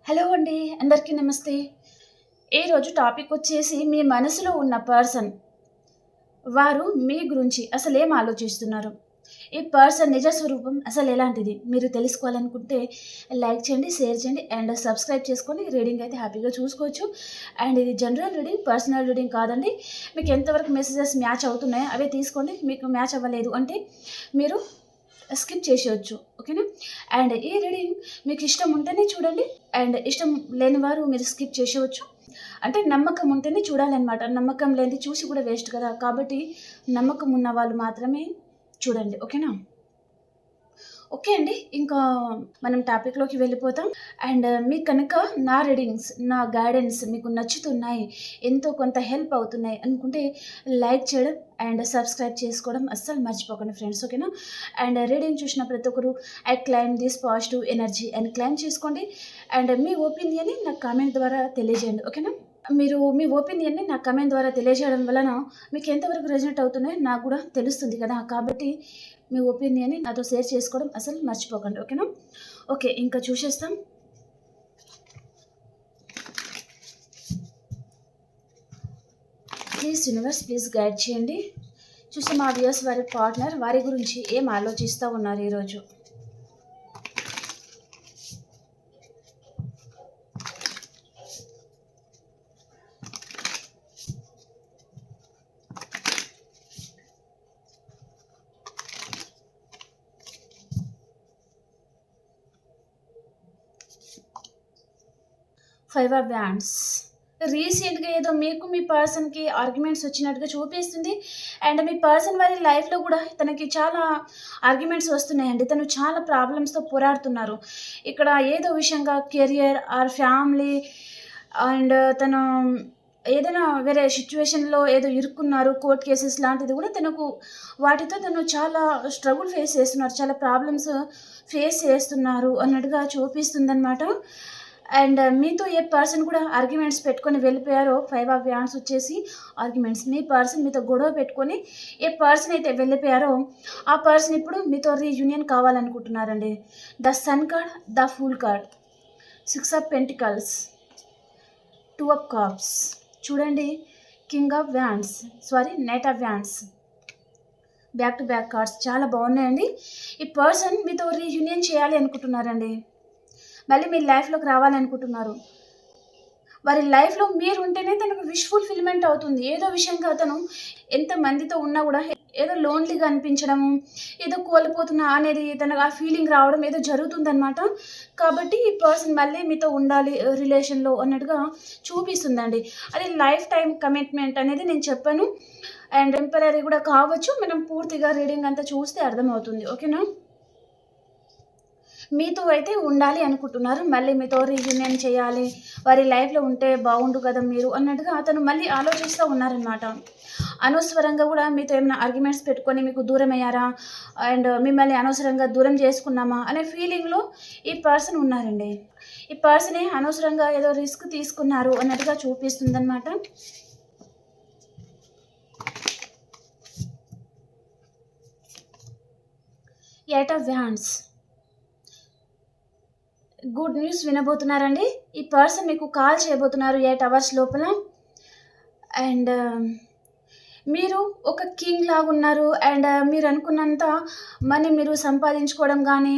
Hello అండి. అందరికీ నమస్తే. ఈరోజు టాపిక్ వచ్చేసి మీ మనసులో ఉన్న పర్సన్ వారు మీ గురించి అసలేం ఆలోచిస్తున్నారు? ఈ పర్సన్ నిజ స్వరూపం అసలు ఎలాంటిది? మీరు తెలుసుకోవాలనుకుంటే లైక్ చేయండి, షేర్ చేయండి అండ్ సబ్స్క్రైబ్ చేసుకొని రీడింగ్ అయితే హ్యాపీగా చూసుకోవచ్చు. అండ్ ఇది జనరల్ రీడింగ్, పర్సనల్ రీడింగ్ కాదండి. మీకు ఎంతవరకు మెసేజెస్ మ్యాచ్ అవుతున్నాయో అవే తీసుకోండి. మీకు మ్యాచ్ అవ్వలేదు అంటే మీరు స్కిప్ చేసేయచ్చు. ఓకేనా? అండ్ ఈ రీడింగ్ మీకు ఇష్టం ఉంటేనే చూడండి అండ్ ఇష్టం లేని వారు మీరు స్కిప్ చేసేయచ్చు. అంటే నమ్మకం ఉంటేనే చూడాలన్నమాట. నమ్మకం లేనిది చూసి కూడా వేస్ట్ కదా. కాబట్టి నమ్మకం ఉన్న వాళ్ళు మాత్రమే చూడండి. ఓకేనా? ఓకే అండి. ఇంకా మనం టాపిక్‌లోకి వెళ్ళిపోతాం. అండ్ మీకు కనుక నా రీడింగ్స్, నా గైడెన్స్ మీకు నచ్చుతున్నాయి, ఎంతో కొంత హెల్ప్ అవుతున్నాయి అనుకుంటే లైక్ చేయడం అండ్ సబ్స్క్రైబ్ చేసుకోవడం అస్సలు మర్చిపోకండి ఫ్రెండ్స్. ఓకేనా? అండ్ రీడింగ్ చూసిన ప్రతి ఒక్కరు I claim this positive energy అని క్లైమ్ చేసుకోండి. అండ్ మీ ఒపీనియన్‌ని నాకు కామెంట్ ద్వారా తెలియజేయండి. ఓకేనా? మీరు మీ ఒపీనియన్‌ని నాకు కామెంట్ ద్వారా తెలియజేయడం వలన మీకు ఎంతవరకు రెజొనేట్ అవుతున్నాయో నాకు కూడా తెలుస్తుంది కదా. కాబట్టి మీ ఒపీనియన్‌ని నాతో షేర్ చేసుకోవడం అసలు మర్చిపోకండి. ఓకేనా? ఓకే. ఇంకా చూసేస్తాం. ప్లీజ్ యూనివర్స్ ప్లీజ్ గైడ్ చేయండి. చూసి మా వ్యూయర్స్ వారి పార్ట్నర్ వారి గురించి ఏం ఆలోచిస్తూ ఉన్నారు ఈరోజు? Five of wands. రీసెంట్‌గా ఏదో మీకు మీ పర్సన్‌కి ఆర్గ్యుమెంట్స్ వచ్చినట్టుగా చూపిస్తుంది. అండ్ మీ పర్సన్ వారి లైఫ్‌లో కూడా తనకి చాలా ఆర్గ్యుమెంట్స్ వస్తున్నాయండి. తను చాలా ప్రాబ్లమ్స్‌తో పోరాడుతున్నారు. ఇక్కడ ఏదో విషయంగా కెరియర్ ఆర్ ఫ్యామిలీ అండ్ తను ఏదైనా వేరే సిట్యుయేషన్‌లో ఏదో ఇరుక్కున్నారు. కోర్ట్ కేసెస్ లాంటిది కూడా తనకు వాటితో తను చాలా స్ట్రగుల్ ఫేస్ చేస్తున్నారు. చాలా ప్రాబ్లమ్స్ ఫేస్ చేస్తున్నారు అన్నట్టుగా చూపిస్తుందనమాట. అండ్ మీతో ఏ పర్సన్ కూడా ఆర్గ్యుమెంట్స్ పెట్టుకొని వెళ్ళిపోయారో, ఫైవ్ ఆఫ్ వ్యాండ్స్ వచ్చేసి ఆర్గ్యుమెంట్స్. మీ పర్సన్ మీతో గొడవ పెట్టుకొని ఏ పర్సన్ అయితే వెళ్ళిపోయారో ఆ పర్సన్ ఇప్పుడు మీతో రీయూనియన్ కావాలనుకుంటున్నారండి. The sun card, the fool card, six of pentacles, two of cups. చూడండి, king of wands, knight of wands. Back to back cards చాలా బాగున్నాయండి. ఈ పర్సన్ మీతో రీయూనియన్ చేయాలి అనుకుంటున్నారండి. మళ్ళీ మీ లైఫ్‌లోకి రావాలనుకుంటున్నారు. వారి లైఫ్‌లో మీరు ఉంటేనే తనకు విష్ ఫుల్‌ఫిల్‌మెంట్ అవుతుంది. ఏదో విషయంగా తను ఎంతమందితో ఉన్నా కూడా ఏదో లోన్లీగా అనిపించడము, ఏదో కోల్పోతున్నా అనేది తనకు ఆ ఫీలింగ్ రావడం ఏదో జరుగుతుందనమాట. కాబట్టి ఈ పర్సన్ మళ్ళీ మీతో ఉండాలి రిలేషన్‌లో అన్నట్టుగా చూపిస్తుందండి. అది లైఫ్ టైమ్ కమిట్మెంట్ అనేది నేను చెప్పను. అండ్ టెంపరరీ కూడా కావచ్చు. మనం పూర్తిగా రీడింగ్ అంతా చూస్తే అర్థమవుతుంది. ఓకేనా? మీతో అయితే ఉండాలి అనుకుంటున్నారు. మళ్ళీ మీతో రీయూనియన్ చేయాలి, వారి లైఫ్‌లో ఉంటే బాగుండు కదా మీరు అన్నట్టుగా అతను మళ్ళీ ఆలోచిస్తూ ఉన్నారనమాట. అనవసరంగా కూడా మీతో ఏమైనా ఆర్గ్యుమెంట్స్ పెట్టుకొని మీకు దూరమయ్యారా? అండ్ మిమ్మల్ని అనవసరంగా దూరం చేసుకున్నామా అనే ఫీలింగ్‌లో ఈ పర్సన్ ఉన్నారండి. ఈ పర్సనే అనవసరంగా ఏదో రిస్క్ తీసుకున్నారు అన్నట్టుగా చూపిస్తుందనమాట. Eight of wands. Good news వినబోతున్నారండి. ఈ పర్సన్ మీకు కాల్ చేయబోతున్నారు 8 అవర్స్ లోపల. అండ్ మీరు ఒక కింగ్ లాగున్నారు. అండ్ మీరు అనుకున్నంత మనీ మీరు సంపాదించుకోవడం కానీ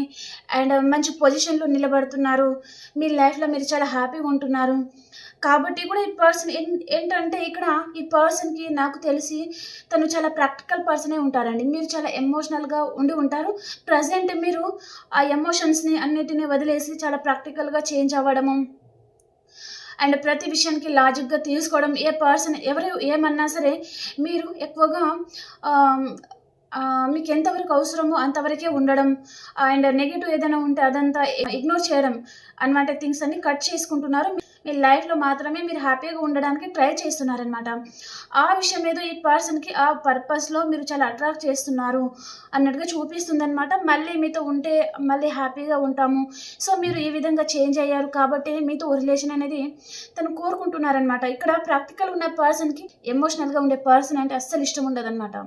అండ్ మంచి పొజిషన్‌లో నిలబడుతున్నారు. మీ లైఫ్‌లో మీరు చాలా హ్యాపీగా ఉంటున్నారు. కాబట్టి కూడా ఈ పర్సన్ ఏంటంటే ఇక్కడ ఈ పర్సన్‌కి నాకు తెలిసి తను చాలా ప్రాక్టికల్ పర్సనే ఉంటారండి. మీరు చాలా ఎమోషనల్‌గా ఉండి ఉంటారు. ప్రెజెంట్ మీరు ఆ ఎమోషన్స్‌ని అన్నిటిని వదిలేసి చాలా ప్రాక్టికల్‌గా చేంజ్ అవ్వడము అండ్ ప్రతి విషయానికి లాజిక్‌గా తీసుకోవడం. ఏ పర్సన్ ఎవరు ఏమన్నా సరే మీరు ఎక్కువగా ఆహ్, మీకు ఎంతవరకు అవసరమో అంతవరకే ఉండడం. అండ్ నెగెటివ్ ఏదైనా ఉంటే అదంతా ఇగ్నోర్ చేయడం అన్నమాట. థింగ్స్ అన్నీ కట్ చేసుకుంటున్నారు. మీ లైఫ్‌లో మాత్రమే మీరు హ్యాపీగా ఉండడానికి ట్రై చేస్తున్నారనమాట. ఆ విషయం ఏదో ఈ పర్సన్‌కి ఆ పర్పస్‌లో మీరు చాలా అట్రాక్ట్ చేస్తున్నారు అన్నట్టుగా చూపిస్తుందనమాట. మళ్ళీ మీతో ఉంటే మళ్ళీ హ్యాపీగా ఉంటాము. సో, మీరు ఈ విధంగా చేంజ్ అయ్యారు కాబట్టి మీతో రిలేషన్ అనేది తను కోరుకుంటున్నారనమాట. ఇక్కడ ప్రాక్టికల్‌గా ఉన్న పర్సన్‌కి ఎమోషనల్‌గా ఉండే పర్సన్ అంటే అస్సలు ఇష్టం ఉండదనమాట.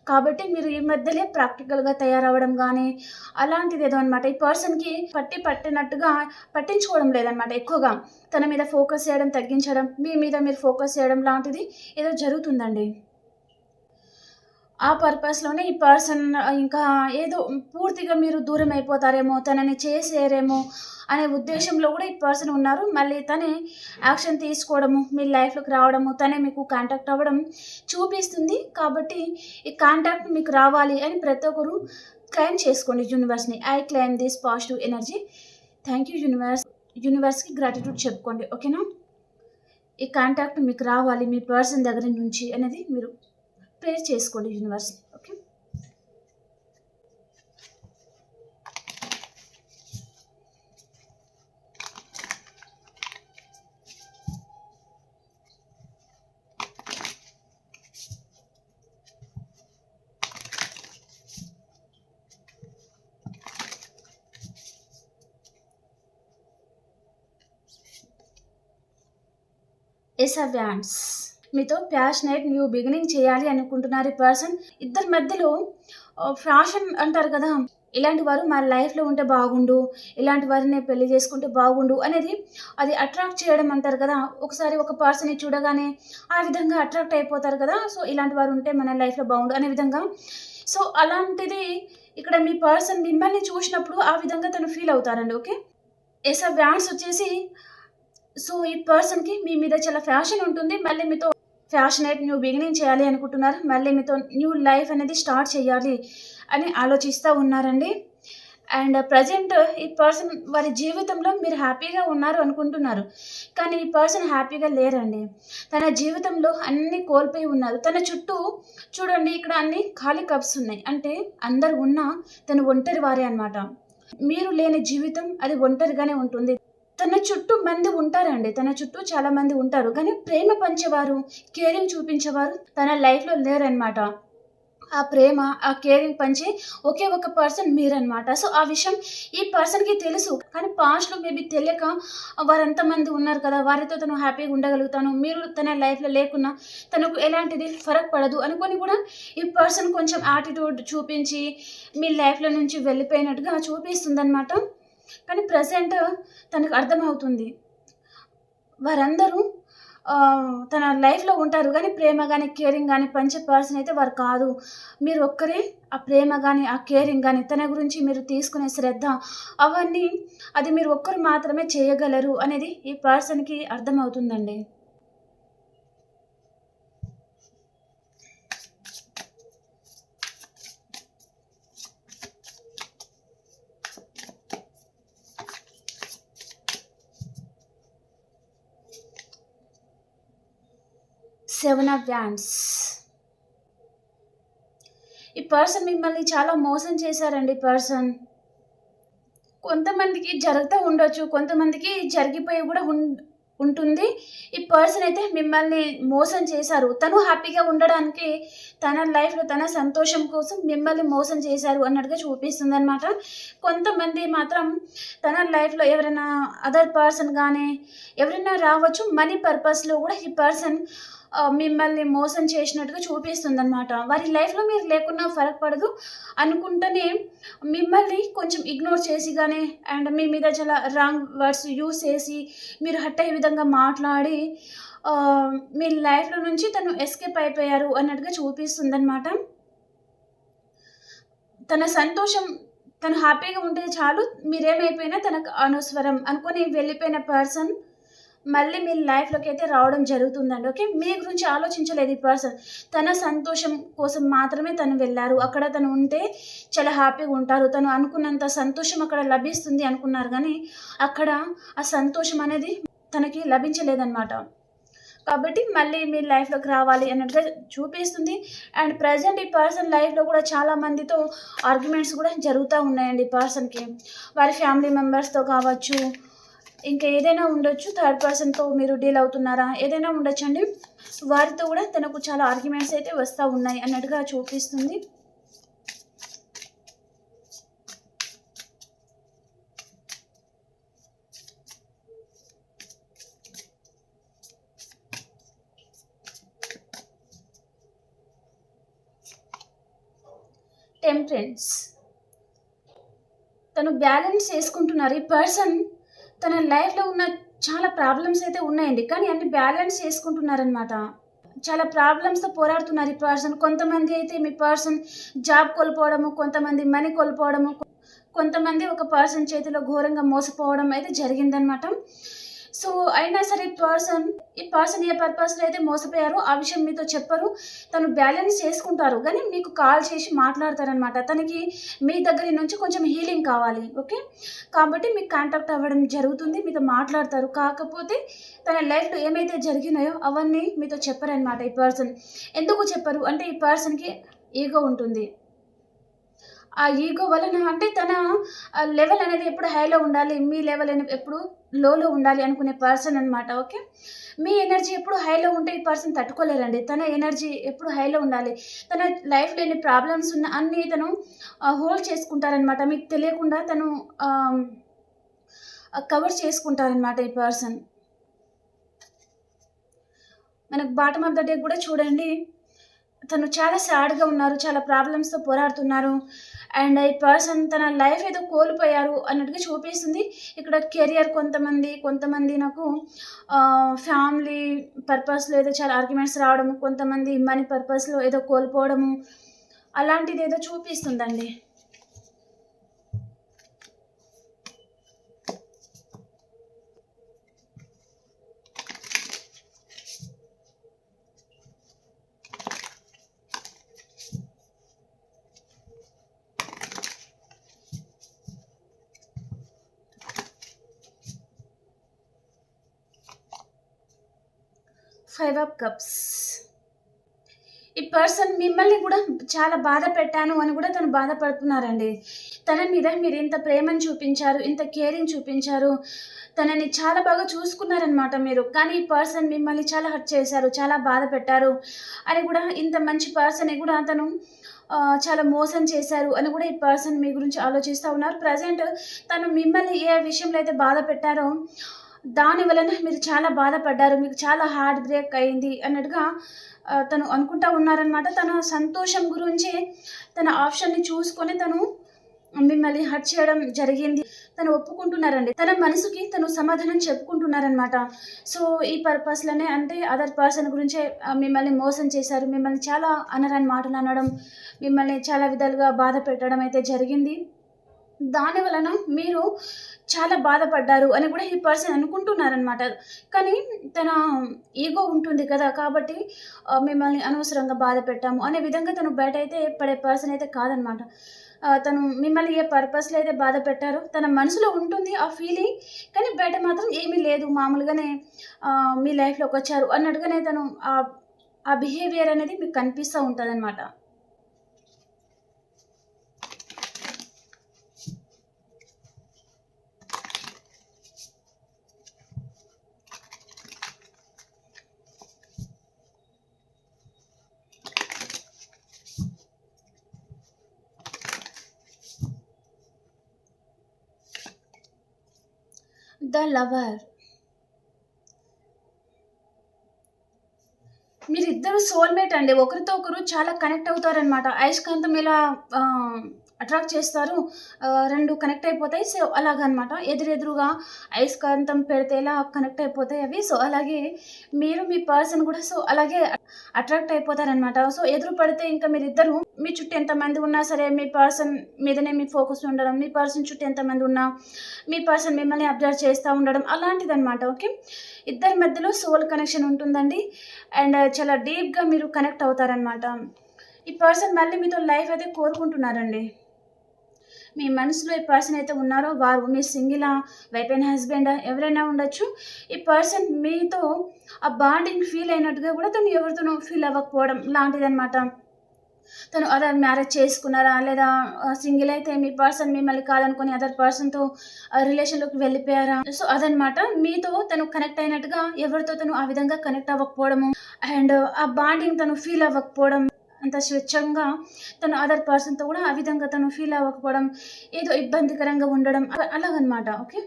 కాబట్టి మీరు ఈ మధ్యలే ప్రాక్టికల్‌గా తయారవ్వడం గానీ, అలాంటిదేదో అనమాట. ఈ పర్సన్‌కి పట్టినట్టుగా పట్టించుకోవడం లేదనమాట ఎక్కువగా. తన మీద ఫోకస్ చేయడం తగ్గించడం, మీ మీద మీరు ఫోకస్ చేయడం లాంటిది ఏదో జరుగుతుందండి. ఆ పర్పస్‌లోనే ఈ పర్సన్ ఇంకా ఏదో పూర్తిగా మీరు దూరమైపోతారేమో, తనని చేసేయరేమో అనే ఉద్దేశంలో గూడా ఈ పర్సన్ ఉన్నారు. మళ్ళీ తనే యాక్షన్ తీసుకోవడము, మీ లైఫ్‌లోకి రావడము, తనే మీకు కాంటాక్ట్ అవ్వడం చూపిస్తుంది. కాబట్టి ఈ కాంటాక్ట్ మీకు రావాలి అని ప్రతి ఒక్కరు క్లెయిమ్ చేసుకోండి యూనివర్స్‌ని. I claim this positive energy. Thank you universe. యూనివర్స్‌కి గ్రాటిట్యూడ్ చెప్పుకోండి. ఓకేనా? ఈ కాంటాక్ట్ మీకు రావాలి మీ పర్సన్ దగ్గర నుంచి అనేది మీరు ప్రేర్ చేసుకోండి యూనివర్స్‌ని. ఓకే. Ace of wands. మీతో ప్యాషనేట్ న్యూ బిగినింగ్ చేయాలి అనుకుంటున్నారు ఈ పర్సన్. ఇద్దరి మధ్యలో ఫ్యాషన్ అంటారు కదా! ఇలాంటి వారు మా లైఫ్‌లో ఉంటే బాగుండు, ఇలాంటి వారినే పెళ్లి చేసుకుంటే బాగుండు అనేది అది అట్రాక్ట్ చేయడం అంటారు కదా! ఒకసారి ఒక పర్సన్‌ని చూడగానే ఆ విధంగా అట్రాక్ట్ అయిపోతారు కదా! సో, ఇలాంటి వారు ఉంటే మన లైఫ్‌లో బాగుండు అనే విధంగా. సో, అలాంటిది ఇక్కడ మీ పర్సన్ మిమ్మల్ని చూసినప్పుడు ఆ విధంగా తను ఫీల్ అవుతారండి. ఓకే. ఏస్ ఆఫ్ వ్యాండ్స్ వచ్చేసి సో, ఈ పర్సన్‌కి మీ మీద చాలా ఫ్యాషన్ ఉంటుంది. మళ్ళీ మీతో ఫ్యాషనేట్ న్యూ బిగినింగ్ చేయాలి అనుకుంటున్నారు. మళ్ళీ మీతో న్యూ లైఫ్ అనేది స్టార్ట్ చేయాలి అని ఆలోచిస్తా ఉన్నారండి. అండ్ ప్రెజెంట్ ఈ పర్సన్ వారి జీవితంలో మీరు హ్యాపీగా ఉన్నారు అనుకుంటున్నారు. కానీ ఈ పర్సన్ హ్యాపీగా లేరండి. తన జీవితంలో అన్నీ కోల్పోయి ఉన్నారు. తన చుట్టూ చూడండి ఇక్కడ అన్ని ఖాళీ కప్స్ ఉన్నాయి. అంటే అందరూ ఉన్నా తను ఒంటరి వారే అన్నమాట. మీరు లేని జీవితం అది ఒంటరిగానే ఉంటుంది. తన చుట్టూ మంది ఉంటారండి. తన చుట్టూ చాలా మంది ఉంటారు. కానీ ప్రేమ పంచేవారు, కేరింగ్ చూపించేవారు తన లైఫ్‌లో లేరనమాట. ఆ ప్రేమ, ఆ కేరింగ్ పంచే ఒకే ఒక పర్సన్ మీరనమాట. సో, ఆ విషయం ఈ పర్సన్‌కి తెలుసు. కానీ పాస్ట్‌లో మేబీ తెలియక వారంతమంది ఉన్నారు కదా! వారితో తను హ్యాపీగా ఉండగలుగుతాను. మీరు తన లైఫ్‌లో లేకున్నా తనకు ఎలాంటిది ఫరక్ పడదు అనుకోని కూడా ఈ పర్సన్ కొంచెం యాటిట్యూడ్ చూపించి మీ లైఫ్‌లో నుంచి వెళ్ళిపోయినట్టుగా చూపిస్తుందనమాట. కానీ ప్రెజెంట్ తనకు అర్థమవుతుంది. వారందరూ తన లైఫ్‌లో ఉంటారు గానీ, ప్రేమ గాని, కేరింగ్ గాని పంచే పర్సన్ అయితే వారు కాదు. మీరు ఒక్కరే ఆ ప్రేమ గాని, ఆ కేరింగ్ గాని, తన గురించి మీరు తీసుకునే శ్రద్ధ అవన్నీ అది మీరు ఒక్కరు మాత్రమే చేయగలరు అనేది ఈ పర్సన్‌కి అర్థమవుతుందండి. 7 ఆఫ్ వ్యాండ్స్. ఈ పర్సన్ మిమ్మల్ని చాలా మోసం చేశారండి ఈ పర్సన్. కొంతమందికి జరుగుతా ఉండొచ్చు. కొంతమందికి జరిగిపోయి గూడా ఉంటుంది. ఈ పర్సన్ అయితే మిమ్మల్ని మోసం చేశారు. తను హ్యాపీగా ఉండడానికి తన లైఫ్‌లో తన సంతోషం కోసం మిమ్మల్ని మోసం చేశారు అన్నట్టుగా చూపిస్తుందనమాట. కొంతమంది మాత్రం తన లైఫ్‌లో ఎవరైనా అదర్ పర్సన్ గానీ, ఎవరైనా రావచ్చు. మనీ పర్పస్‌లో గూడా ఈ పర్సన్ మిమ్మల్ని మోసం చేసినట్టుగా చూపిస్తుందనమాట. వారి లైఫ్‌లో మీరు లేకున్నా ఫరక్ పడదు అనుకుంటనే మిమ్మల్ని కొంచెం ఇగ్నోర్ చేసి గాని అండ్ మీ మీద చాలా రాంగ్ వర్డ్స్ యూజ్ చేసి మీరు హర్ట్ అయ్యే విధంగా మాట్లాడి మీ లైఫ్‌లో నుంచి తను ఎస్కేప్ అయిపోయారు అన్నట్టుగా చూపిస్తుందనమాట. తన సంతోషం తను హ్యాపీగా ఉంటే చాలు మీరేమైపోయినా తనకు అనవసరం అనుకోని వెళ్ళిపోయిన పర్సన్ మళ్ళీ మీ లైఫ్‌లోకైతే రావడం జరుగుతుందండి. ఓకే. మీ గురించి ఆలోచించలేదు ఈ పర్సన్. తన సంతోషం కోసం మాత్రమే తను వెళ్లారు. అక్కడ తను ఉంటే చాలా హ్యాపీగా ఉంటారు. తను అనుకున్నంత సంతోషం అక్కడ లభిస్తుంది అనుకున్నారు గానీ, అక్కడ ఆ సంతోషం అనేది తనకి లభించలేదనమాట. కాబట్టి మళ్ళీ మీ లైఫ్‌లోకి రావాలి అన్నట్టుగా చూపిస్తుంది. అండ్ ప్రెజెంట్ ఈ పర్సన్ లైఫ్‌లో కూడా చాలా మందితో ఆర్గ్యుమెంట్స్ కూడా జరుగుతా ఉన్నాయండి ఈ పర్సన్‌కి. వారి ఫ్యామిలీ మెంబర్స్‌తో కావచ్చు, ఇంకా ఏదైనా ఉండొచ్చు. థర్డ్ పర్సన్‌తో మీరు డీల్ అవుతున్నారా? ఏదైనా ఉండొచ్చండి. వారితో కూడా తనకు చాలా ఆర్గ్యుమెంట్స్ అయితే వస్తా ఉన్నాయి అన్నట్టుగా చూపిస్తుంది. టెంపరెన్స్. తను బ్యాలెన్స్ చేసుకుంటున్నారు. ఈ పర్సన్ తన లైఫ్‌లో ఉన్న చాలా ప్రాబ్లమ్స్ అయితే ఉన్నాయండి. కానీ అన్ని బ్యాలెన్స్ చేసుకుంటున్నారనమాట. చాలా ప్రాబ్లమ్స్‌తో పోరాడుతున్నారు ఈ పర్సన్. కొంతమంది అయితే మీ పర్సన్ జాబ్ కోల్పోవడము, కొంతమంది మనీ కోల్పోవడము, కొంతమంది ఒక పర్సన్ చేతిలో ఘోరంగా మోసపోవడం అయితే జరిగిందనమాట. సో, అయినా సరే ఈ పర్సన్ ఏ పర్పస్‌లో అయితే మోసపోయారో ఆ విషయం మీతో చెప్పరు. తను బ్యాలెన్స్ చేసుకుంటారు. గానీ మీకు కాల్ చేసి మాట్లాడతారనమాట. తనకి మీ దగ్గర నుంచి కొంచెం హీలింగ్ కావాలి. ఓకే. కాబట్టి మీకు కాంటాక్ట్ అవ్వడం జరుగుతుంది. మీతో మాట్లాడతారు. కాకపోతే తన లైఫ్‌లో ఏమైతే జరిగినాయో అవన్నీ మీతో చెప్పరనమాట ఈ పర్సన్. ఎందుకు చెప్పరు అంటే ఈ పర్సన్‌కి ఈగో ఉంటుంది. ఆ ఈగో వలన అంటే తన లెవెల్ అనేది ఎప్పుడు హైలో ఉండాలి. మీ లెవెల్ అనేది ఎప్పుడు లోలో ఉండాలి అనుకునే పర్సన్ అనమాట. ఓకే. మీ ఎనర్జీ ఎప్పుడు హైలో ఉంటే ఈ పర్సన్ తట్టుకోలేరండి. తన ఎనర్జీ ఎప్పుడు హైలో ఉండాలి. తన లైఫ్‌లో ఎన్ని ప్రాబ్లమ్స్ ఉన్నా అన్నీ తను హోల్డ్ చేసుకుంటారనమాట. మీకు తెలియకుండా తను ఆహ్, కవర్ చేసుకుంటారనమాట ఈ పర్సన్. మనకు బాటమ్ ఆఫ్ ద డే కూడా చూడండి. తను చాలా సాడ్‌గా ఉన్నారు. చాలా ప్రాబ్లమ్స్‌తో పోరాడుతున్నారు. అండ్ ఈ పర్సన్ తన లైఫ్ ఏదో కోల్పోయారు అన్నట్టుగా చూపిస్తుంది. ఇక్కడ కెరియర్ కొంతమంది నాకు ఫ్యామిలీ పర్పస్‌లో ఏదో చాలా ఆర్గ్యుమెంట్స్ రావడము, కొంతమంది మనీ పర్పస్‌లో ఏదో కోల్పోవడము, అలాంటిదేదో చూపిస్తుందండి. 5 ఆఫ్ కప్స్. ఈ పర్సన్ మిమ్మల్ని కూడా చాలా బాధ పెట్టాను అని కూడా తను బాధపడుతున్నారండి. తన మీద మీరింత ప్రేమను చూపించారు, ఇంత కేరింగ్ చూపించారు. తనని చాలా బాగా చూసుకున్నారనమాట మీరు. కానీ ఈ పర్సన్ మిమ్మల్ని చాలా హర్ట్ చేశారు, చాలా బాధ పెట్టారు అని కూడా ఇంత మంచి పర్సన్‌ని కూడా తను చాలా మోసం చేశారు అని కూడా ఈ పర్సన్ మీ గురించి ఆలోచిస్తా ఉన్నారు. ప్రెజెంట్ తను మిమ్మల్ని ఏ విషయంలో అయితే బాధ పెట్టారో దాని వలన మీరు చాలా బాధపడ్డారు. మీకు చాలా హార్ట్ బ్రేక్ అయింది అన్నట్టుగా తను అనుకుంటా ఉన్నారనమాట. తన సంతోషం గురించే తన ఆప్షన్‌ని చూసుకొని తను మిమ్మల్ని హర్ట్ చేయడం జరిగింది. తను ఒప్పుకుంటున్నారండి. తన మనసుకి తను సమాధానం చెప్పుకుంటున్నారనమాట. సో, ఈ పర్పస్‌లోనే అంటే అదర్ పర్సన్ గురించే మిమ్మల్ని మోసం చేశారు. మిమ్మల్ని చాలా అనరాని మాటలు అనడం, మిమ్మల్ని చాలా విధాలుగా బాధ పెట్టడం అయితే జరిగింది. దాని వలన మీరు చాలా బాధపడ్డారు అని కూడా ఈ పర్సన్ అనుకుంటున్నారనమాట. కానీ తన ఈగో ఉంటుంది కదా! కాబట్టి మిమ్మల్ని అనవసరంగా బాధ పెట్టాము అనే విధంగా తను బయటైతే పడే పర్సన్ అయితే కాదనమాట. తను మిమ్మల్ని ఏ పర్పస్‌లో అయితే బాధ పెట్టారో తన మనసులో ఉంటుంది ఆ ఫీలింగ్. కానీ బయట మాత్రం ఏమీ లేదు మామూలుగానే మీ లైఫ్‌లోకొచ్చారు అన్నట్టుగానే తను ఆ బిహేవియర్ అనేది మీకు కనిపిస్తా ఉంటదనమాట. The lover. మీరిద్దరు సోల్‌మేట్ అండి. ఒకరితో ఒకరు చాలా కనెక్ట్ అవుతారనమాట. అయస్కాంతం ఎలా అట్రాక్ట్ చేస్తారు. 2 కనెక్ట్ అయిపోతాయి. సో, అలాగనమాట. ఎదురెదురుగా అయస్కాంతం పెడితే ఎలా కనెక్ట్ అయిపోతాయి అవి. సో, అలాగే మీరు మీ పర్సన్ కూడా సో, అలాగే అట్రాక్ట్ అయిపోతారనమాట. సో, ఎదురు పడితే ఇంక మీరిద్దరు మీ చుట్టూ ఎంతమంది ఉన్నా సరే మీ పర్సన్ మీదనే మీ ఫోకస్ ఉండడం, మీ పర్సన్ చుట్టూ ఎంతమంది ఉన్నా మీ పర్సన్ మిమ్మల్ని అబ్జర్వ్ చేస్తా ఉండడం అలాంటిదనమాట. ఓకే. ఇద్దరి మధ్యలో సోల్ కనెక్షన్ ఉంటుందండి. అండ్ చాలా డీప్‌గా మీరు కనెక్ట్ అవుతారనమాట. ఈ పర్సన్ మళ్ళీ మీతో లైఫ్ అయితే కోరుకుంటున్నారండి. మీ మనసులో ఈ పర్సన్ అయితే ఉన్నారో వారు మీరు సింగిలా, వైఫ్ అండ్ హస్బెండా ఎవరైనా ఉండొచ్చు. ఈ పర్సన్ మీతో ఆ బాండింగ్ ఫీల్ అయినట్టుగా కూడా తను ఎవరితోనో ఫీల్ అవ్వకపోవడం లాంటిదనమాట. తను అదర్ మ్యారేజ్ చేసుకున్నారా? లేదా సింగిల్ అయితే మీ పర్సన్ మిమ్మల్ని కాదనుకుని అదర్ పర్సన్‌తో రిలేషన్‌లోకి వెళ్ళిపోయారా? సో, అదనమాట. మీతో తను కనెక్ట్ అయినట్టుగా ఎవరితో తను ఆ విధంగా కనెక్ట్ అవ్వకపోవడము అండ్ ఆ బాండింగ్ తను ఫీల్ అవ్వకపోవడం. అంత స్వచ్ఛంగా తను అదర్ పర్సన్‌తో కూడా ఆ విధంగా తను ఫీల్ అవ్వకపోవడం, ఏదో ఇబ్బందికరంగా ఉండడం అలాగనమాట. ఓకే.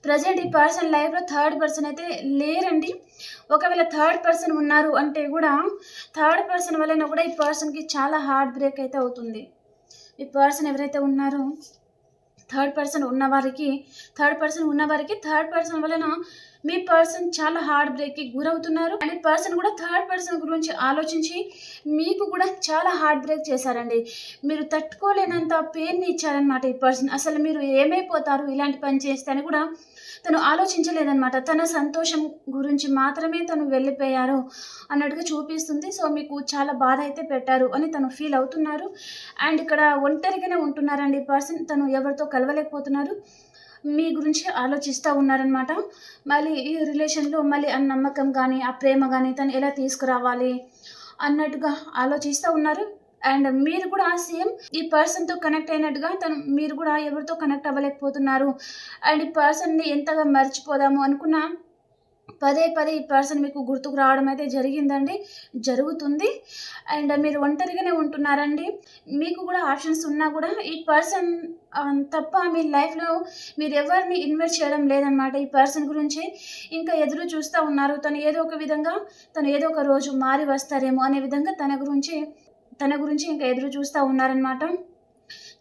ప్రజెంట్ ఈ పర్సన్ లైఫ్‌లో థర్డ్ పర్సన్ అయితే లేరండి. ఒకవేళ థర్డ్ పర్సన్ ఉన్నారు అంటే గూడా, థర్డ్ పర్సన్ వలన గూడా ఈ పర్సన్‌కి చాలా హార్ట్ బ్రేక్ అయితే అవుతుంది. ఈ పర్సన్ ఎవరైతే ఉన్నారో థర్డ్ పర్సన్ వలన మీ పర్సన్ చాలా హార్ట్ బ్రేక్‌కి గురవుతున్నారు. అండ్ ఈ పర్సన్ కూడా థర్డ్ పర్సన్ గురించి ఆలోచించి మీకు కూడా చాలా హార్ట్ బ్రేక్ చేశారండి. మీరు తట్టుకోలేనంత పెయిన్‌ని ఇచ్చారనమాట ఈ పర్సన్. అసలు మీరు ఏమైపోతారు ఇలాంటి పని చేస్తే అని కూడా తను ఆలోచించలేదనమాట. తన సంతోషం గురించి మాత్రమే తను వెళ్ళిపోయారు అన్నట్టుగా చూపిస్తుంది. సో, మీకు చాలా బాధ అయితే పెట్టారు అని తను ఫీల్ అవుతున్నారు. అండ్ ఇక్కడ ఒంటరిగానే ఉంటున్నారండి ఈ పర్సన్. తను ఎవరితో కలవలేకపోతున్నారు. మీ గురించి ఆలోచిస్తా ఉన్నారనమాట. మళ్ళీ ఈ రిలేషన్‌లో మళ్ళీ ఆ నమ్మకం గానీ, ఆ ప్రేమ గానీ తను ఎలా తీసుకురావాలి అన్నట్టుగా ఆలోచిస్తా ఉన్నారు. అండ్ మీరు కూడా సేమ్ ఈ పర్సన్‌తో కనెక్ట్ అయినట్టుగా మీరు కూడా ఎవరితో కనెక్ట్ అవ్వలేకపోతున్నారు. అండ్ ఈ పర్సన్‌ని ఎంతగా మర్చిపోదాము అనుకున్నా పదే పదే ఈ పర్సన్ మీకు గుర్తుకు రావడం అయితే జరిగిందండి. జరుగుతుంది. అండ్ మీరు ఒంటరిగానే ఉంటున్నారండి. మీకు కూడా ఆప్షన్స్ ఉన్నా కూడా ఈ పర్సన్ తప్ప మీ లైఫ్‌లో మీరెవరిని ఇన్వెస్ట్ చేయడం లేదనమాట. ఈ పర్సన్ గురించి ఇంకా ఎదురు చూస్తా ఉన్నారు. తను ఏదో ఒక రోజు మారి వస్తారేమో అనే విధంగా తన గురించి ఇంకా ఎదురు చూస్తా ఉన్నారనమాట.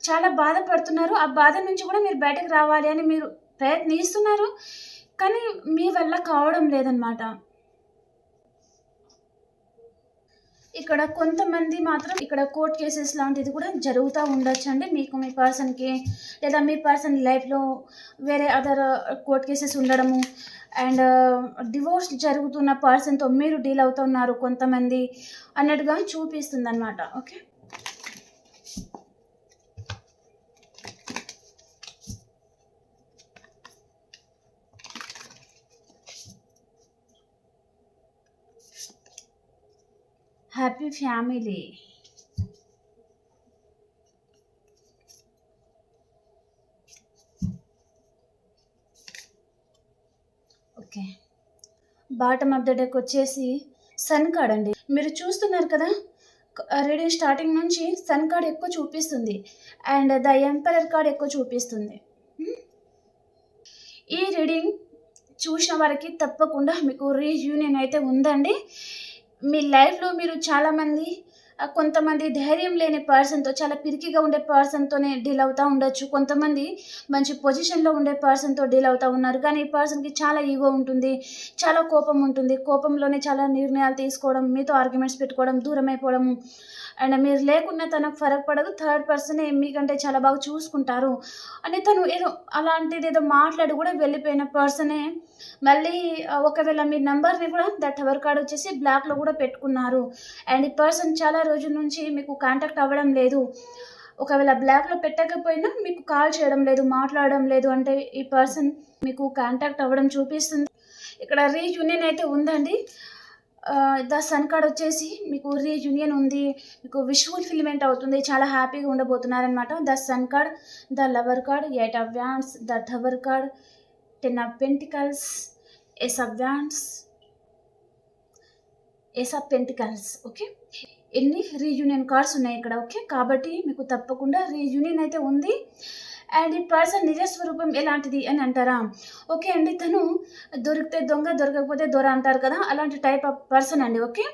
చాలా బాధపడుతున్నారు. ఆ బాధ నుంచి కూడా మీరు బయటకు రావాలి అని మీరు ప్రయత్నిస్తున్నారు. కానీ మీ వల్ల కావడం లేదనమాట. ఇక్కడ కొంతమంది మాత్రం ఇక్కడ కోర్ట్ కేసెస్ లాంటిది కూడా జరుగుతూ ఉండొచ్చండి. మీకు మీ పర్సన్‌కి లేదా మీ పర్సన్ లైఫ్‌లో వేరే అదర్ కోర్ట్ కేసెస్ ఉండడము అండ్ డివోర్స్ జరుగుతున్న పర్సన్‌తో మీరు డీల్ అవుతున్నారు కొంతమంది అన్నట్టుగా చూపిస్తుందనమాట. Okay. Happy family. Okay. Bottom of the deck వచ్చేసి సన్ కార్డ్ అండి. మీరు చూస్తున్నారు కదా! రీడింగ్ స్టార్టింగ్ నుంచి సన్ కార్డ్ ఎక్కువ చూపిస్తుంది. అండ్ ద ఎంపరర్ కార్డ్ ఎక్కువ చూపిస్తుంది. ఈ రీడింగ్ చూసిన వారికి తప్పకుండా మీకు రీయూనియన్ అయితే ఉందండి. మీ లైఫ్‌లో మీరు కొంతమంది ధైర్యం లేని పర్సన్‌తో చాలా పిరికిగా ఉండే పర్సన్‌తోనే డీల్ అవుతా ఉండొచ్చు. కొంతమంది మంచి పొజిషన్‌లో ఉండే పర్సన్‌తో డీల్ అవుతా ఉన్నారు. కానీ ఈ పర్సన్‌కి చాలా ఈగో ఉంటుంది. చాలా కోపం ఉంటుంది. కోపంలోనే చాలా నిర్ణయాలు తీసుకోవడం, మీతో ఆర్గ్యుమెంట్స్ పెట్టుకోవడం, దూరమైపోవడం అండ్ మీరు లేకున్నా తనకు ఫరక్ పడదు. థర్డ్ పర్సనే మీకంటే చాలా బాగా చూసుకుంటారు అని తను అలాంటిదేదో మాట్లాడి కూడా వెళ్ళిపోయిన పర్సనే మళ్ళీ ఒకవేళ మీ నంబర్‌ని కూడా టవర్ కార్డ్ వచ్చేసి బ్లాక్‌లో కూడా పెట్టుకున్నారు. అండ్ ఈ పర్సన్ చాలా రోజుల నుంచి మీకు కాంటాక్ట్ అవ్వడం లేదు. ఒకవేళ బ్లాక్‌లో పెట్టకపోయినా మీకు కాల్ చేయడం లేదు, మాట్లాడడం లేదు. అంటే ఈ పర్సన్ మీకు కాంటాక్ట్ అవ్వడం చూపిస్తుంది. ఇక్కడ రీయూనియన్ అయితే ఉందండి. ద సన్ కార్డ్ వచ్చేసి మీకు రీయూనియన్ ఉంది. మీకు విష్ ఫుల్‌ఫిల్‌మెంట్ అవుతుంది. చాలా హ్యాపీగా ఉండబోతున్నారనమాట. The sun card, the lover card, eight of wands, the tower card, 10 of pentacles, ace of wands, ace of pentacles. Okay. ఎన్ని రీయూనియన్ కార్డ్స్ ఉన్నాయి ఇక్కడ. ఓకే. కాబట్టి మీకు తప్పకుండా రీయూనియన్ అయితే ఉంది. అండ్ ఈ పర్సన్ నిజ స్వరూపం ఎలాంటిది అని అంటారా? ఓకే అండి. తను దొరికితే దొంగ, దొరకకపోతే దొర అంటారు కదా! అలాంటి టైప్ ఆఫ్ పర్సన్ అండి. ఓకే.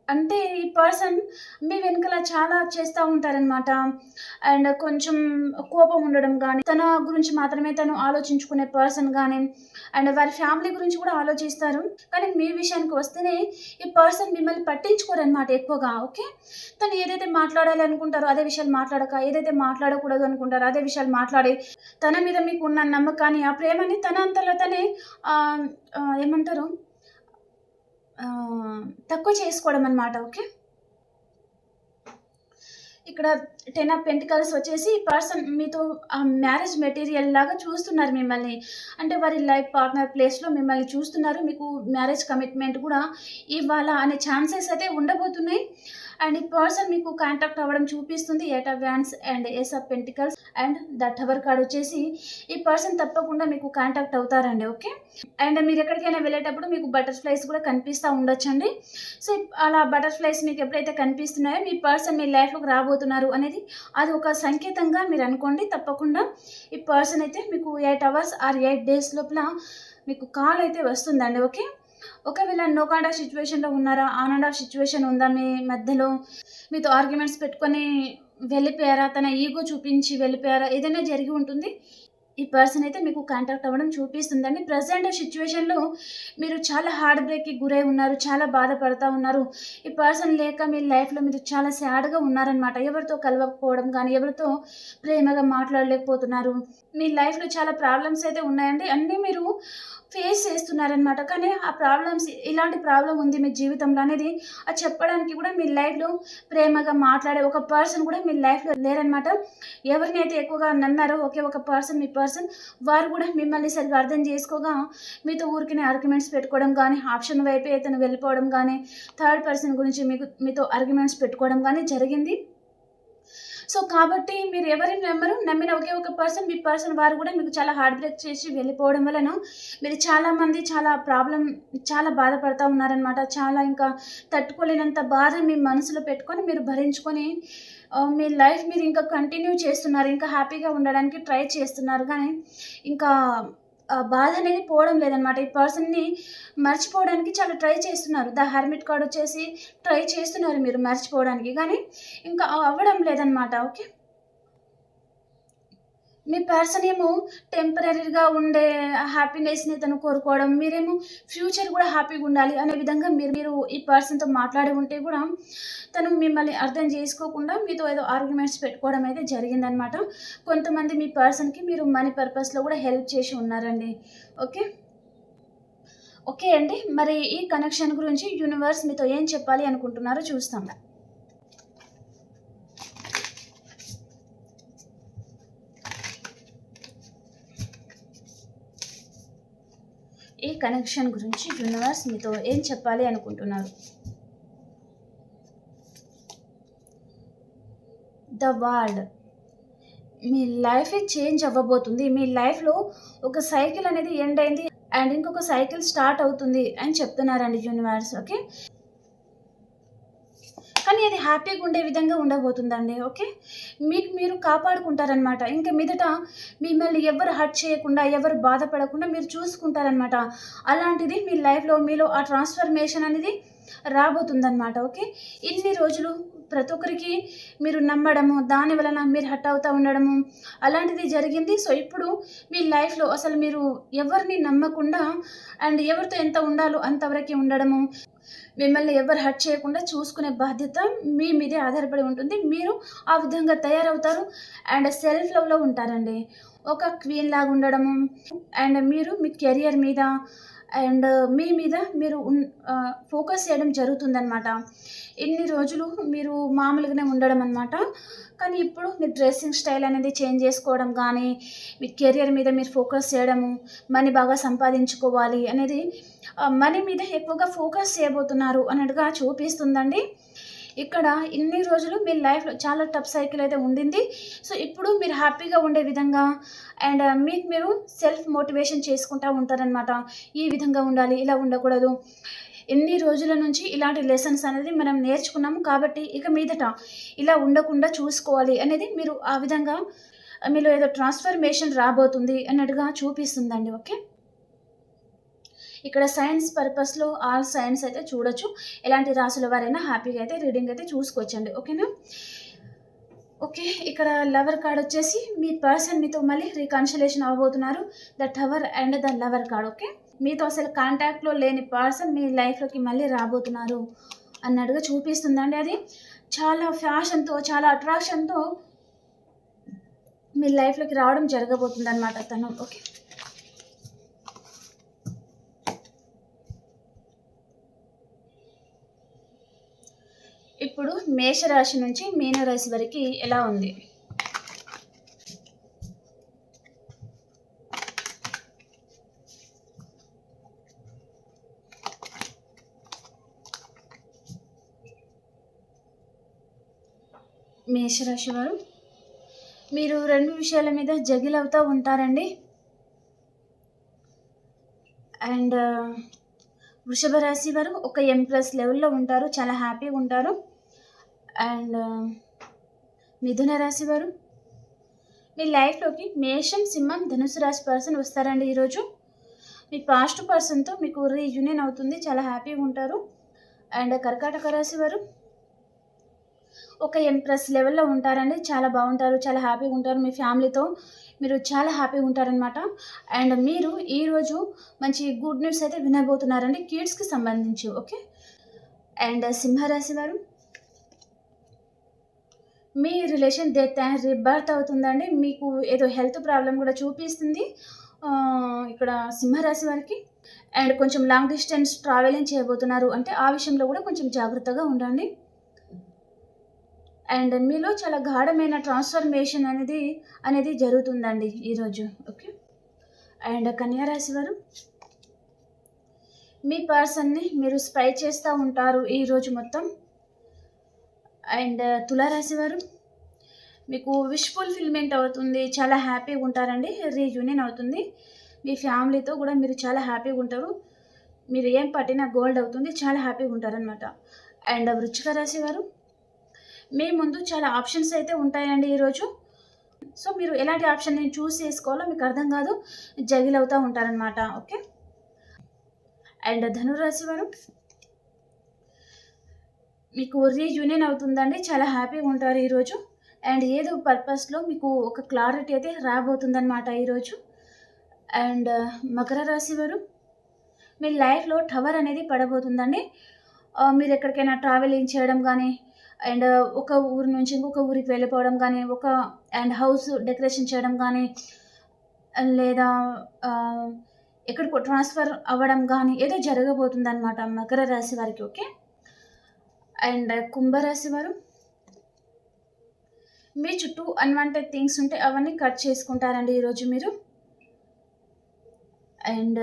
అంటే ఈ పర్సన్ మీ వెనకాల చాలా చేస్తూ ఉంటారనమాట. అండ్ కొంచెం కోపం ఉండడం గానీ, తన గురించి మాత్రమే తను ఆలోచించుకునే పర్సన్ గానీ, అండ్ వారి ఫ్యామిలీ గురించి కూడా ఆలోచిస్తారు. కానీ మీ విషయానికి వస్తేనే ఈ పర్సన్ మిమ్మల్ని పట్టించుకోరనమాట ఎక్కువగా. ఓకే. తను ఏదైతే మాట్లాడాలి అనుకుంటారో అదే విషయాలు మాట్లాడక, ఏదైతే మాట్లాడకూడదు అనుకుంటారో అదే విషయాలు మాట్లాడి, తన మీద మీకున్న నమ్మకాన్ని, ఆ ప్రేమని తన అంతలో తనే ఏమంటారు తక్కువ చేసుకోవడం అనమాట. ఓకే. ఇక్కడ 10 ఆఫ్ పెంటికల్స్ వచ్చేసి ఈ పర్సన్ మీతో మ్యారేజ్ మెటీరియల్ లాగా చూస్తున్నారు మిమ్మల్ని. అంటే వారి లైఫ్ పార్ట్నర్ ప్లేస్‌లో మిమ్మల్ని చూస్తున్నారు. మీకు మ్యారేజ్ కమిట్మెంట్ కూడా ఇవ్వాలా అనే ఛాన్సెస్ అయితే ఉండబోతున్నాయి. అండ్ ఈ పర్సన్ మీకు కాంటాక్ట్ అవ్వడం చూపిస్తుంది. 8 of wands and ace of pentacles and the tower card వచ్చేసి ఈ పర్సన్ తప్పకుండా మీకు కాంటాక్ట్ అవుతారండి. ఓకే. అండ్ మీరు ఎక్కడికైనా వెళ్ళేటప్పుడు మీకు బటర్ఫ్లైస్ కూడా కనిపిస్తూ ఉండొచ్చండి. సో అలా బటర్ఫ్లైస్ మీకు ఎప్పుడైతే కనిపిస్తున్నాయో మీ పర్సన్ మీ లైఫ్లోకి రాబోతున్నారు అనేది అది ఒక సంకేతంగా మీరు అనుకోండి. తప్పకుండా ఈ పర్సన్ అయితే మీకు 8 అవర్స్ ఆర్ 8 డేస్ లోపల మీకు కాల్ అయితే వస్తుందండి. ఓకే. ఒకవేళ నో కాంటాక్ట్ సిచ్యువేషన్లో ఉన్నారా, ఆన్ అండ్ ఆఫ్ సిచ్యువేషన్ ఉందా, మీ మధ్యలో మీతో ఆర్గ్యుమెంట్స్ పెట్టుకొని వెళ్ళిపోయారా, తన ఈగో చూపించి వెళ్ళిపోయారా, ఏదైనా జరిగి ఉంటుంది. ఈ పర్సన్ అయితే మీకు కాంటాక్ట్ అవ్వడం చూపిస్తుందండి. ప్రజెంట్ సిచ్యువేషన్లో మీరు చాలా హార్ట్ బ్రేక్కి గురై ఉన్నారు, చాలా బాధపడతా ఉన్నారు. ఈ పర్సన్ లేక మీ లైఫ్లో మీరు చాలా సాడ్గా ఉన్నారనమాట. ఎవరితో కలవకపోవడం కానీ, ఎవరితో ప్రేమగా మాట్లాడలేకపోతున్నారు. మీ లైఫ్లో చాలా ప్రాబ్లమ్స్ అయితే ఉన్నాయండి. అన్నీ మీరు ఫేస్ చేస్తున్నారనమాట. కానీ ఆ ప్రాబ్లమ్స్, ఇలాంటి ప్రాబ్లం ఉంది మీ జీవితంలో అనేది అది చెప్పడానికి కూడా మీ లైఫ్లో ప్రేమగా మాట్లాడే ఒక పర్సన్ కూడా మీ లైఫ్లో లేరనమాట. ఎవరిని అయితే ఎక్కువగా నమ్మారో ఒకే ఒక పర్సన్ మీ పర్సన్, వారు కూడా మిమ్మల్ని సరిగ్గా అర్థం చేసుకోగా మీతో ఊరికనే ఆర్గ్యుమెంట్స్ పెట్టుకోవడం కానీ, ఆప్షన్ వైపే ఇతను వెళ్ళిపోవడం కానీ, థర్డ్ పర్సన్ గురించి మీతో ఆర్గ్యుమెంట్స్ పెట్టుకోవడం కానీ జరిగింది. సో కాబట్టి మీరు ఎవరిని నమ్మరు, నమ్మిన ఒకే ఒక పర్సన్ మీ పర్సన్, వారు కూడా మీకు చాలా హార్ట్ బ్రేక్ చేసి వెళ్ళిపోవడం వలన మీరు చాలామంది చాలా బాధపడతా ఉన్నారనమాట. చాలా ఇంకా తట్టుకోలేనంత బాధ మీ మనసులో పెట్టుకొని మీరు భరించుకొని మీ లైఫ్ మీరు ఇంకా కంటిన్యూ చేస్తున్నారు. ఇంకా హ్యాపీగా ఉండడానికి ట్రై చేస్తున్నారు. కానీ ఇంకా బాధ అనేది పోవడం లేదనమాట. ఈ పర్సన్‌ని మర్చిపోవడానికి చాలా ట్రై చేస్తున్నారు. ద హెర్మిట్ కార్డ్ వచ్చేసి ట్రై చేస్తున్నారు మీరు మర్చిపోవడానికి. కానీ ఇంకా అవ్వడం లేదనమాట. ఓకే. మీ పర్సన్ ఏమో టెంపరరీగా ఉండే హ్యాపీనెస్‌ని తను కోరుకోవడం, మీరేమో ఫ్యూచర్ కూడా హ్యాపీగా ఉండాలి అనే విధంగా మీరు ఈ పర్సన్‌తో మాట్లాడి ఉంటే కూడా తను మిమ్మల్ని అర్థం చేసుకోకుండా మీతో ఏదో ఆర్గ్యుమెంట్స్ పెట్టుకోవడం అయితే జరిగిందనమాట. కొంతమంది మీ పర్సన్‌కి మీరు మనీ పర్పస్‌లో కూడా హెల్ప్ చేసి ఉన్నారండి. ఓకే. ఓకే అండి. మరి ఈ కనెక్షన్ గురించి యూనివర్స్ మీతో ఏం చెప్పాలి అనుకుంటున్నారో చూస్తాం. ఈ కనెక్షన్ గురించి యూనివర్స్ మీతో ఏం చెప్పాలి అనుకుంటున్నారు? The world. మీ లైఫ్ చేంజ్ అవ్వబోతుంది. మీ లైఫ్‌లో ఒక సైకిల్ అనేది ఎండ్ అయింది అండ్ ఇంకొక సైకిల్ స్టార్ట్ అవుతుంది అని చెప్తున్నారండి యూనివర్స్. ఓకే. కానీ అది హ్యాపీగా ఉండే విధంగా ఉండబోతుందండి. ఓకే. మీకు మీరు కాపాడుకుంటారనమాట. ఇంక మీదట మిమ్మల్ని ఎవరు హర్ట్ చేయకుండా, ఎవరు బాధపడకుండా మీరు చూసుకుంటారనమాట. అలాంటిది మీ లైఫ్‌లో మీలో ఆ ట్రాన్స్‌ఫర్మేషన్ అనేది రాబోతుందనమాట. ఓకే. ఇన్ని రోజులు ప్రతి ఒక్కరికి మీరు నమ్మడము, దాని వలన మీరు హర్ట్ అవుతా ఉండడము అలాంటిది జరిగింది. సో ఇప్పుడు మీ లైఫ్‌లో అసలు మీరు ఎవరిని నమ్మకుండా అండ్ ఎవరితో ఎంత ఉండాలో అంతవరకే ఉండడము, మిమ్మల్ని ఎవరు హర్ట్ చేయకుండా చూసుకునే బాధ్యత మీ మీదే ఆధారపడి ఉంటుంది. మీరు ఆ విధంగా తయారవుతారు అండ్ సెల్ఫ్ లవ్‌లో ఉంటారండి. ఒక క్వీన్ లాగా ఉండడము అండ్ మీరు మీ కెరియర్ మీద అండ్ మీ మీద మీరు ఫోకస్ చేయడం జరుగుతుందనమాట. ఇన్ని రోజులు మీరు మామూలుగానే ఉండడం అనమాట. కానీ ఇప్పుడు మీ డ్రెస్సింగ్ స్టైల్ అనేది చేంజ్ చేసుకోవడం కానీ, మీ కెరియర్ మీద మీరు ఫోకస్ చేయడము, మనీ బాగా సంపాదించుకోవాలి అనేది మనీ మీద ఎక్కువగా ఫోకస్ చేయబోతున్నారు అన్నట్టుగా చూపిస్తుందండి. ఇక్కడ ఇన్ని రోజులు మీ లైఫ్‌లో చాలా టఫ్ సైకిల్ అయితే ఉండింది. సో ఇప్పుడు మీరు హ్యాపీగా ఉండే విధంగా అండ్ మీకు మీరు సెల్ఫ్ మోటివేషన్ చేసుకుంటా ఉంటారనమాట. ఈ విధంగా ఉండాలి, ఇలా ఉండకూడదు. ఎన్ని రోజుల నుంచి ఇలాంటి లెసన్స్ అనేది మనం నేర్చుకున్నాము. కాబట్టి ఇక మీదట ఇలా ఉండకుండా చూసుకోవాలి అనేది మీరు ఆ విధంగా మీలో ఏదో ట్రాన్స్‌ఫర్మేషన్ రాబోతుంది అన్నట్టుగా చూపిస్తుందండి. ఓకే. ఇక్కడ సైన్స్ పర్పస్‌లో ఆల్ సైన్స్ అయితే చూడొచ్చు. ఎలాంటి రాసుల వారైనా హ్యాపీగా అయితే రీడింగ్ అయితే చూసుకోవచ్చండి. ఓకేనా. ఓకే. ఇక్కడ లవర్ కార్డ్ వచ్చేసి మీ పర్సన్ మీతో మళ్ళీ రీకన్సిలేషన్ అవ్వబోతున్నారు. The tower and the lover card. Okay. మీతో అసలు కాంటాక్ట్‌లో లేని పర్సన్ మీ లైఫ్‌లోకి మళ్ళీ రాబోతున్నారు అన్నట్టుగా చూపిస్తుందండి. అది చాలా ఫ్యాషన్‌తో, చాలా అట్రాక్షన్‌తో మీ లైఫ్‌లోకి రావడం జరగబోతుందన్నమాట తను. ఓకే. ఇప్పుడు మేషరాశి నుంచి మీనరాశి వరకు ఎలా ఉంది? మేషరాశి వారు, మీరు 2 విషయాల మీద జగిల్ అవుతా ఉంటారండి. అండ్ వృషభ రాశి వారు ఒక ఎంప్రెస్ లెవెల్‌లో ఉంటారు. చాలా హ్యాపీగా ఉంటారు. అండ్ మిథున రాశి వారు, మీ లైఫ్‌లోకి మేషం, సింహం, ధనుసు రాశి పర్సన్ వస్తారండి ఈరోజు. మీ పాస్ట్ పర్సన్‌తో మీకు రీయూనియన్ అవుతుంది. చాలా హ్యాపీగా ఉంటారు. అండ్ కర్కాటక రాశి వారు ఒక ఎంప్రెస్ లెవెల్‌లో ఉంటారండి. చాలా బావుంటారు. చాలా హ్యాపీగా ఉంటారు. మీ ఫ్యామిలీతో మీరు చాలా హ్యాపీగా ఉంటారనమాట. అండ్ మీరు ఈరోజు మంచి గుడ్ న్యూస్ అయితే వినబోతున్నారండి కిడ్స్‌కి సంబంధించి. ఓకే. అండ్ సింహరాశి వారు, మీ రిలేషన్ డెత్ అండ్ రీబర్త్ అవుతుందండి. మీకు ఏదో హెల్త్ ప్రాబ్లమ్ కూడా చూపిస్తుంది ఇక్కడ సింహరాశి వారికి. అండ్ కొంచెం లాంగ్ డిస్టెన్స్ ట్రావెలింగ్ చేయబోతున్నారు. అంటే ఆ విషయంలో కూడా కొంచెం జాగ్రత్తగా ఉండండి. అండ్ మీలో చాలా గాఢమైన ట్రాన్స్ఫర్మేషన్ అనేది జరుగుతుందండి ఈరోజు. ఓకే. అండ్ కన్యా రాశి వారు, మీ పర్సన్‌ని మీరు స్పై చేస్తూ ఉంటారు ఈరోజు మొత్తం. అండ్ తులారాశి వారు, మీకు విష్ ఫుల్‌ఫిల్‌మెంట్ అవుతుంది. చాలా హ్యాపీగా ఉంటారండి. రీయూనియన్ అవుతుంది. మీ ఫ్యామిలీతో కూడా మీరు చాలా హ్యాపీగా ఉంటారు. మీరు ఏం పట్టినా గోల్డ్ అవుతుంది. చాలా హ్యాపీగా ఉంటారనమాట. అండ్ వృశ్చిక రాశి వారు, మీ ముందు చాలా ఆప్షన్స్ అయితే ఉంటాయండి ఈరోజు. సో మీరు ఎలాంటి ఆప్షన్‌ని చూస్ చేసుకోవాలో మీకు అర్థం కాదు. జగిల్ అవుతా ఉంటారనమాట. ఓకే. అండ్ ధనురాశి వారు, మీకు రీయూనియన్ అవుతుందండి. చాలా హ్యాపీగా ఉంటారు ఈరోజు. అండ్ ఏదో పర్పస్‌లో మీకు ఒక క్లారిటీ అయితే రాబోతుందనమాట ఈరోజు. అండ్ మకర రాశి వారు, మీ లైఫ్‌లో టవర్ అనేది పడబోతుందండి. మీరు ఎక్కడికైనా ట్రావెలింగ్ చేయడం కానీ, అండ్ ఒక ఊరు నుంచి ఇంకొక ఊరికి వెళ్ళిపోవడం కానీ, అండ్ హౌస్ డెకరేషన్ చేయడం కానీ, లేదా ఎక్కడికో ట్రాన్స్‌ఫర్ అవ్వడం కానీ ఏదో జరగబోతుందనమాట మకర రాశి వారికి. ఓకే. అండ్ కుంభరాశి వారు, మీ చుట్టూ అన్‌వాంటెడ్ థింగ్స్ ఉంటే అవన్నీ కట్ చేసుకుంటారండి ఈరోజు మీరు. అండ్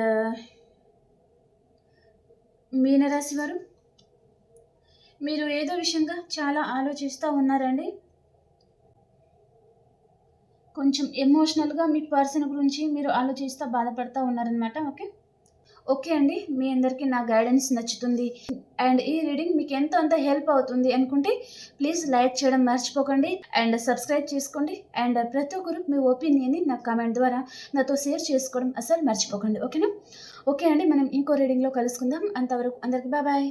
మీనరాశి వారు, మీరు ఏదో విషయంగా చాలా ఆలోచిస్తూ ఉన్నారండి. కొంచెం ఎమోషనల్‌గా మీ పర్సన్ గురించి మీరు ఆలోచిస్తూ బాధపడతా ఉన్నారనమాట. ఓకే. ఓకే అండి. మీ అందరికీ నా గైడెన్స్ నచ్చుతుంది. అండ్ ఈ రీడింగ్ మీకు ఎంతో అంత హెల్ప్ అవుతుంది అనుకుంటే ప్లీజ్ లైక్ చేయడం మర్చిపోకండి. అండ్ సబ్స్క్రైబ్ చేసుకోండి. అండ్ ప్రతి ఒక్కరు మీ ఒపీనియన్‌ని నాకు కామెంట్ ద్వారా నాతో షేర్ చేసుకోవడం అస్సలు మర్చిపోకండి. ఓకేనా? ఓకే అండి. మనం ఇంకో రీడింగ్‌లో కలుసుకుందాం. అంతవరకు అందరికి బాయ్.